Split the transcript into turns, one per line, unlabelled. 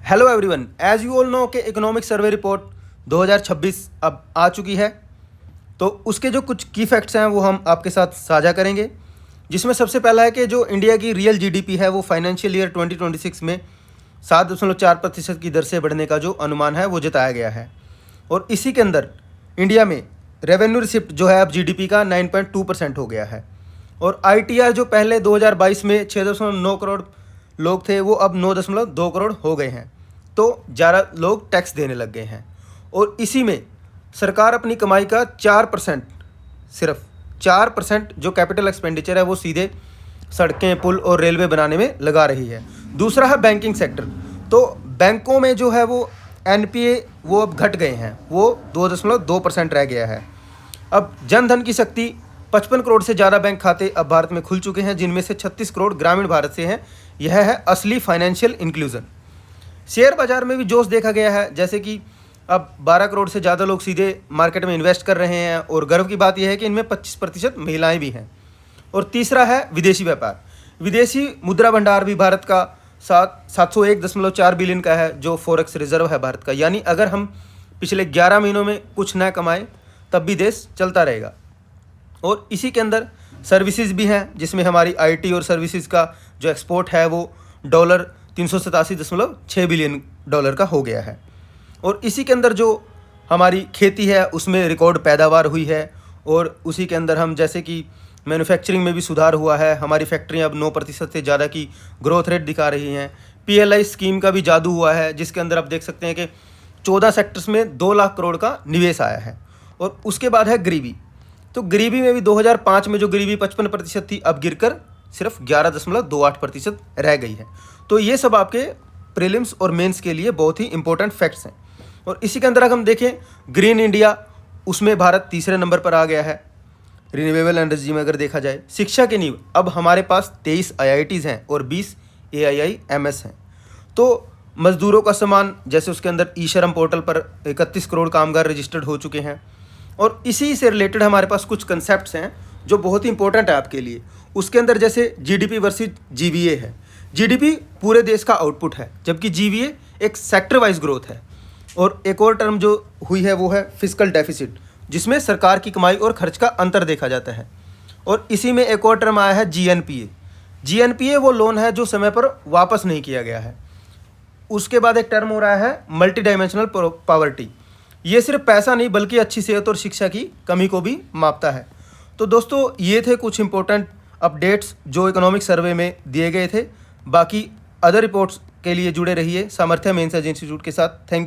Hello everyone, as you all know कि economic survey report 2026 अब आ चुकी है। तो उसके जो कुछ की फैक्ट्स हैं वो हम आपके साथ साझा करेंगे, जिसमें सबसे पहला है कि जो इंडिया की रियल जीडीपी है वो फाइनेंशियल ईयर 2026 में 7.4% की दर से बढ़ने का जो अनुमान है वो जताया गया है। और इसी के अंदर इंडिया में रेवेन्यू रिसिप्ट जो है अब जीडीपी का 9.2% हो गया है। और आईटीआर जो पहले 2022 में 6.9 करोड़ लोग थे वो अब 9.2 करोड़ हो गए हैं। तो ज़्यादा लोग टैक्स देने लग गए हैं। और इसी में सरकार अपनी कमाई का 4%, सिर्फ 4% जो कैपिटल एक्सपेंडिचर है वो सीधे सड़कें, पुल और रेलवे बनाने में लगा रही है। दूसरा है बैंकिंग सेक्टर। तो बैंकों में जो है वो एनपीए वो अब घट गए हैं, वो 2.2% रह गया है। अब जनधन की शक्ति 55 करोड़ से ज़्यादा बैंक खाते अब भारत में खुल चुके हैं, जिनमें से 36 करोड़ ग्रामीण भारत से हैं। यह है असली फाइनेंशियल इंक्लूजन। शेयर बाजार में भी जोश देखा गया है, जैसे कि अब 12 करोड़ से ज़्यादा लोग सीधे मार्केट में इन्वेस्ट कर रहे हैं। और गर्व की बात यह है कि इनमें 25% महिलाएं भी हैं। और तीसरा है विदेशी व्यापार। विदेशी मुद्रा भंडार भी भारत का 701.4 बिलियन का है, जो फॉरेक्स रिजर्व है भारत का। यानी अगर हम पिछले 11 महीनों में कुछ न कमाएं तब भी देश चलता रहेगा। और इसी के अंदर सर्विसेज भी हैं, जिसमें हमारी आईटी और सर्विसेज का जो एक्सपोर्ट है वो डॉलर 387.6 बिलियन डॉलर का हो गया है। और इसी के अंदर जो हमारी खेती है उसमें रिकॉर्ड पैदावार हुई है। और उसी के अंदर हम जैसे कि मैन्युफैक्चरिंग में भी सुधार हुआ है। हमारी फैक्ट्रियां अब 9% से ज़्यादा की ग्रोथ रेट दिखा रही हैं। पीएलआई स्कीम का भी जादू हुआ है, जिसके अंदर आप देख सकते हैं कि 14 सेक्टर्स में 2 लाख करोड़ का निवेश आया है। और उसके बाद है गरीबी। तो गरीबी में भी 2005 में जो गरीबी 55% थी, अब गिरकर सिर्फ 11.28% रह गई है। तो ये सब आपके प्रीलिम्स और मेंस के लिए बहुत ही इंपॉर्टेंट फैक्ट्स हैं। और इसी के अंदर अगर हम देखें ग्रीन इंडिया, उसमें भारत तीसरे नंबर पर आ गया है रिन्यूएबल एनर्जी में। अगर देखा जाए शिक्षा की नींव, अब हमारे पास 23 आईआईटीज़ हैं और 20 AIIMS हैं। तो मजदूरों का सम्मान, जैसे उसके अंदर ई श्रम पोर्टल पर 31 करोड़ कामगार रजिस्टर्ड हो चुके हैं। और इसी से रिलेटेड हमारे पास कुछ कंसेप्ट्स हैं जो बहुत ही इंपॉर्टेंट है आपके लिए। उसके अंदर जैसे जीडीपी वर्सेस जीवीए है। जीडीपी पूरे देश का आउटपुट है, जबकि जीवीए एक सेक्टर वाइज ग्रोथ है। और एक और टर्म जो हुई है वो है फिस्कल डेफिसिट, जिसमें सरकार की कमाई और खर्च का अंतर देखा जाता है। और इसी में एक और टर्म आया है जीएनपीए। जीएनपीए वो लोन है जो समय पर वापस नहीं किया गया है। उसके बाद एक टर्म हो रहा है मल्टी डायमेंशनल पॉवर्टी। ये सिर्फ पैसा नहीं बल्कि अच्छी सेहत और शिक्षा की कमी को भी मापता है। तो दोस्तों ये थे कुछ इंपॉर्टेंट अपडेट्स जो इकोनॉमिक सर्वे में दिए गए थे। बाकी अदर रिपोर्ट्स के लिए जुड़े रहिए सामर्थ्य मेंस इंस्टीट्यूट के साथ। Thank you.